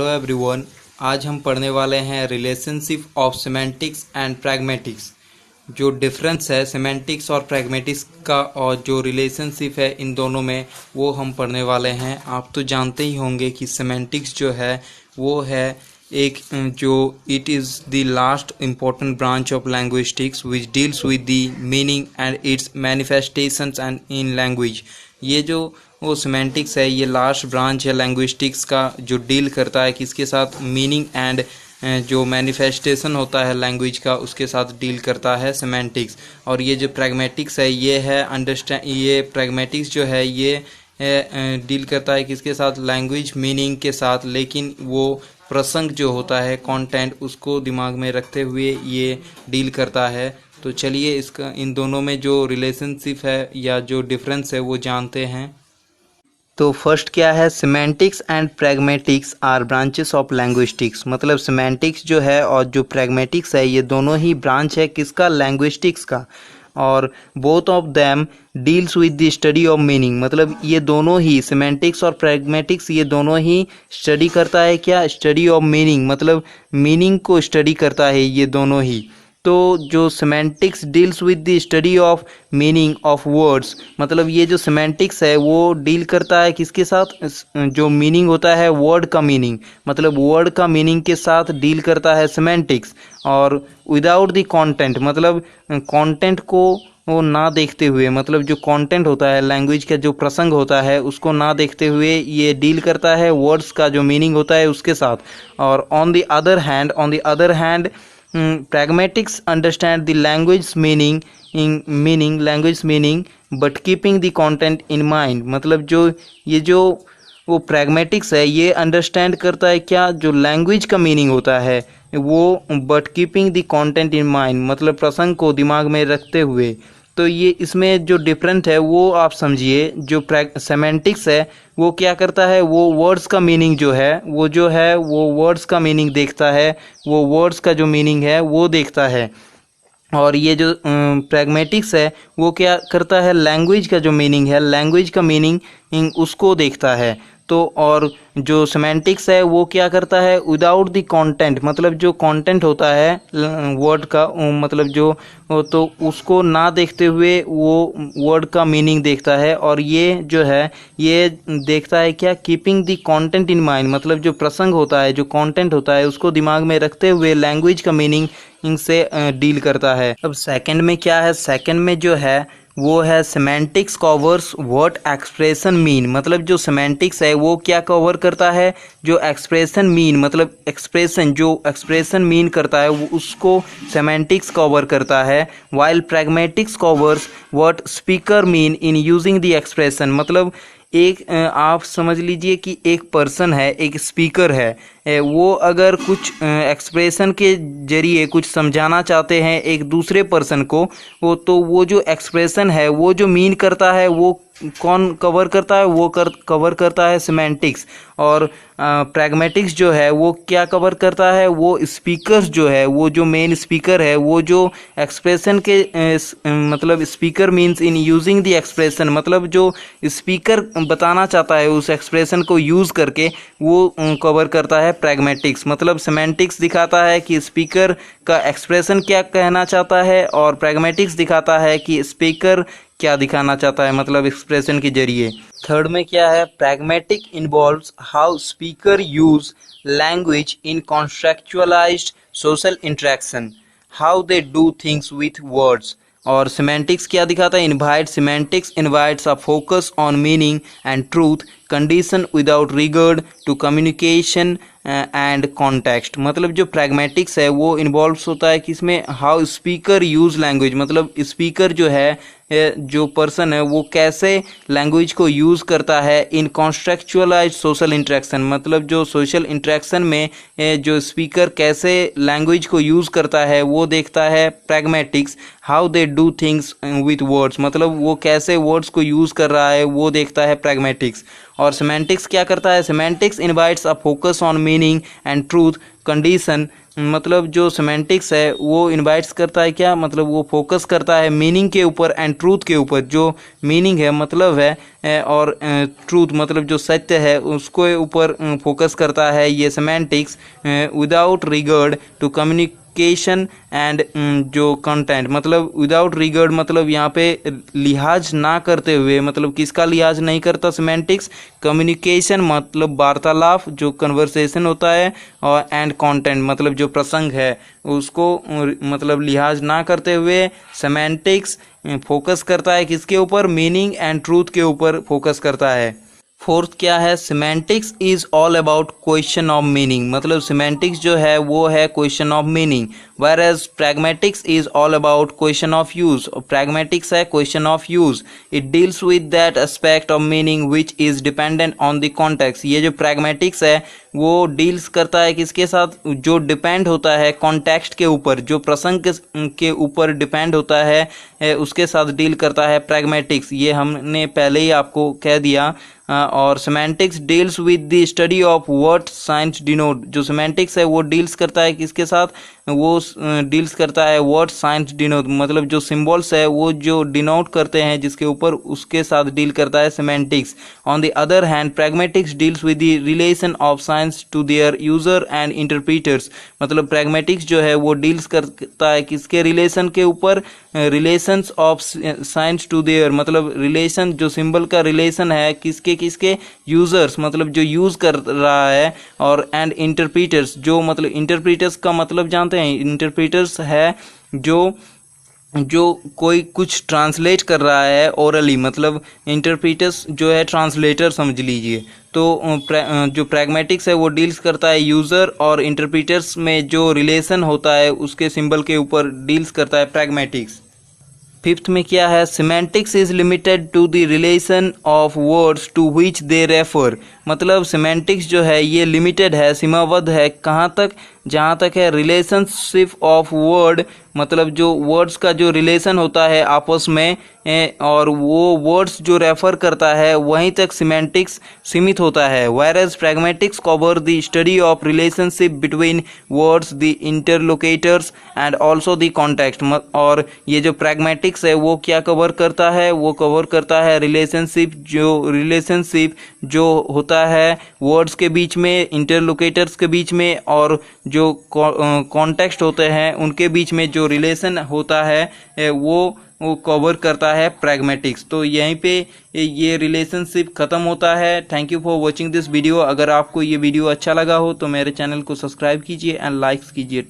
Hello everyone. आज हम पढ़ने वाले हैं relationship of semantics and pragmatics. जो डिफरेंस है सिमेंटिक्स और प्रैग्मेटिक्स का और जो रिलेशनशिप है इन दोनों में वो हम पढ़ने वाले हैं। आप तो जानते ही होंगे कि सिमेंटिक्स जो है वो है एक जो it is the last important branch of linguistics which deals with the meaning and its manifestations and in language. ये जो वो सिमेंटिक्स है ये लास्ट ब्रांच है लैंग्विस्टिक्स का जो डील करता है किसके साथ, मीनिंग एंड जो मैनिफेस्टेशन होता है लैंग्वेज का उसके साथ डील करता है सिमेंटिक्स। और ये जो प्रैग्मेटिक्स है ये है ये प्रैग्मेटिक्स जो है ये डील करता है किसके साथ, लैंग्वेज मीनिंग के साथ, लेकिन वो प्रसंग जो होता है कंटेंट उसको दिमाग में रखते हुए ये डील करता है। तो चलिए इसका इन दोनों में जो रिलेशनशिप है या जो डिफरेंस है वो जानते हैं। तो फर्स्ट क्या है, semantics and pragmatics are branches of linguistics. मतलब सिमेंटिक्स जो है और जो प्रैग्मेटिक्स है ये दोनों ही ब्रांच है किसका, लैंग्विस्टिक्स का। और both of them deals with the study of meaning. मतलब ये दोनों ही सिमेंटिक्स और प्रैग्मेटिक्स ये दोनों ही स्टडी करता है क्या, स्टडी ऑफ मीनिंग। मतलब मीनिंग को स्टडी करता है ये दोनों ही। तो जो semantics deals with the study of meaning of words. मतलब ये जो सिमेंटिक्स है वो डील करता है किसके साथ, जो मीनिंग होता है वर्ड का मीनिंग, मतलब वर्ड का मीनिंग के साथ डील करता है सिमेंटिक्स। और विदाउट द कंटेंट, मतलब कंटेंट को वो ना देखते हुए, मतलब जो कंटेंट होता है लैंग्वेज का जो प्रसंग होता है उसको ना देखते हुए ये डील करता है वर्ड्स का जो मीनिंग होता है उसके साथ। और on the other hand pragmatics understand the language meaning but keeping the content in mind। मतलब जो वो pragmatics है ये अंडरस्टैंड करता है क्या, जो लैंग्वेज का मीनिंग होता है वो, but keeping the content in mind, मतलब प्रसंग को दिमाग में रखते हुए। तो ये इसमें जो डिफरेंट है वो आप समझिए। जो सेमेंटिक्स है वो क्या करता है, वो वर्ड्स का मीनिंग जो है वो वर्ड्स का मीनिंग देखता है, वो वर्ड्स का जो मीनिंग है वो देखता है। और ये जो प्रैग्मेटिक्स है वो क्या करता है, लैंग्वेज का जो मीनिंग है, लैंग्वेज का मीनिंग उसको देखता है। तो और जो सिमेंटिक्स है वो क्या करता है, विदाउट द कंटेंट, मतलब जो कंटेंट होता है वर्ड का, मतलब जो तो उसको ना देखते हुए वो वर्ड का मीनिंग देखता है। और ये जो है ये देखता है क्या, keeping the content in mind, मतलब जो प्रसंग होता है जो कंटेंट होता है उसको दिमाग में रखते हुए लैंग्वेज का मीनिंग इनसे डील करता है। अब सेकंड में क्या है, सेकंड में जो है वो है semantics covers what expression mean. मतलब जो सिमेंटिक्स है वो क्या कवर करता है, जो एक्सप्रेशन मीन, मतलब एक्सप्रेशन मीन करता है वो उसको सिमेंटिक्स कवर करता है। While pragmatics covers what speaker mean in using the expression. मतलब एक आप समझ लीजिए कि एक पर्सन है, एक स्पीकर है, वो अगर कुछ एक्सप्रेशन के जरिए कुछ समझाना चाहते हैं एक दूसरे पर्सन को, तो वो जो एक्सप्रेशन है वो जो मीन करता है वो कौन कवर करता है, वो कवर करता है सिमेंटिक्स। और प्रैग्मेटिक्स जो है वो क्या कवर करता है, वो स्पीकर्स जो है, वो जो मेन स्पीकर है वो जो एक्सप्रेशन के मतलब speaker means in using the expression, मतलब जो स्पीकर बताना चाहता है उस एक्सप्रेशन को यूज़ करके वो कवर करता है प्रैग्मेटिक्स। मतलब सिमेंटिक्स दिखाता है कि स्पीकर का एक्सप्रेशन क्या कहना चाहता है और प्रैग्मेटिक्स दिखाता है कि स्पीकर क्या दिखाना चाहता है, मतलब एक्सप्रेशन के जरिए। थर्ड में क्या है, pragmatic involves how speaker use language in contextualised social interaction, how they do things with words. और सिमेंटिक्स क्या दिखाता है, semantics invites a focus on meaning and truth condition without regard to communication and context. मतलब जो pragmatics है वो involves होता है किसमें, हाउ स्पीकर यूज लैंग्वेज, मतलब स्पीकर जो है जो पर्सन है वो कैसे लैंग्वेज को यूज़ करता है इन कॉन्ट्रेक्चुअलाइज्ड सोशल इंटरेक्शन। मतलब जो सोशल इंटरेक्शन में जो स्पीकर कैसे लैंग्वेज को यूज़ करता है वो देखता है pragmatics. How they do things with words, मतलब वो कैसे वर्ड्स को यूज़ कर रहा है वो देखता है प्रैग्मेटिक्स। और सिमेंटिक्स क्या करता है, semantics invites a focus on meaning and truth condition मतलब जो सिमेंटिक्स है वो इनवाइट्स करता है क्या, मतलब वो फोकस करता है मीनिंग के ऊपर एंड ट्रूथ के ऊपर। जो मीनिंग है मतलब है और ट्रूथ मतलब जो सत्य है उसके ऊपर फोकस करता है ये semantics, without regard to communication and जो कंटेंट। मतलब विदाउट रिगार्ड मतलब यहाँ पे लिहाज ना करते हुए, मतलब किसका लिहाज नहीं करता सिमेंटिक्स, कम्युनिकेशन मतलब वार्तालाप जो कन्वर्सेशन होता है, और एंड कंटेंट मतलब जो प्रसंग है उसको मतलब लिहाज ना करते हुए सिमेंटिक्स फोकस करता है किसके ऊपर, मीनिंग एंड ट्रूथ के ऊपर फोकस करता है। फोर्थ क्या है, semantics is all about question of meaning. मतलब सिमेंटिक्स जो है वो है question of meaning, whereas pragmatics is all about question of use. Pragmatics है question of use, it deals with that aspect of meaning which is dependent on the context. ये जो pragmatics है वो deals करता है किसके साथ, जो डिपेंड होता है कॉन्टेक्स्ट के ऊपर, जो प्रसंग के ऊपर डिपेंड होता है उसके साथ डील करता है प्रैग्मेटिक्स। ये हमने पहले ही आपको कह दिया। और semantics deals with the study of what science denote. जो सिमेंटिक्स है वो डील्स करता है किसके साथ, वो डील्स करता है व्हाट साइंस डिनोट, मतलब जो सिंबल्स है वो जो डिनोट करते हैं जिसके ऊपर, उसके साथ डील करता है semantics. On the other hand pragmatics deals with the relation of science to their user and interpreters. मतलब प्रैग्मेटिक्स जो है वो डील्स करता है किसके रिलेशन के ऊपर, relations of science to there, मतलब रिलेशन जो सिंबल का रिलेशन है किसके किसके, यूजर्स मतलब जो यूज कर रहा है, और एंड इंटरप्रीटर्स जो मतलब इंटरप्रीटर्स का मतलब जानते हैं, इंटरप्रीटर्स है जो कोई कुछ ट्रांसलेट कर रहा है ओरली, मतलब इंटरप्रीटर्स जो है ट्रांसलेटर समझ लीजिए। तो जो प्रैग्मेटिक्स है वो डील्स करता है यूज़र और इंटरप्रीटर्स में जो रिलेशन होता है उसके सिंबल के ऊपर डील्स करता है प्रैग्मेटिक्स। फिफ्थ में क्या है, semantics is limited to the relation of words to which they refer. मतलब सिमेंटिक्स जो है ये लिमिटेड है, सीमाबद्ध है, कहाँ तक, जहाँ तक है रिलेशनशिप ऑफ वर्ड, मतलब जो वर्ड्स का जो रिलेशन होता है आपस में और वो वर्ड्स जो रेफर करता है वहीं तक सिमेंटिक्स सीमित होता है। whereas pragmatics cover the study of relationship between words, the interlocutors and also the context. और ये जो प्रैग्मेटिक्स है वो क्या कवर करता है, वो कवर करता है रिलेशनशिप जो होता है वर्ड्स के बीच में, इंटरलोकेटर्स के बीच में, और जो कॉन्टेक्स्ट होते हैं उनके बीच में जो रिलेशन होता है वो कवर करता है प्रैग्मेटिक्स। तो यहीं पे ये रिलेशनशिप ख़त्म होता है। Thank you for watching this video. अगर आपको ये वीडियो अच्छा लगा हो तो मेरे चैनल को सब्सक्राइब कीजिए एंड लाइक्स कीजिए।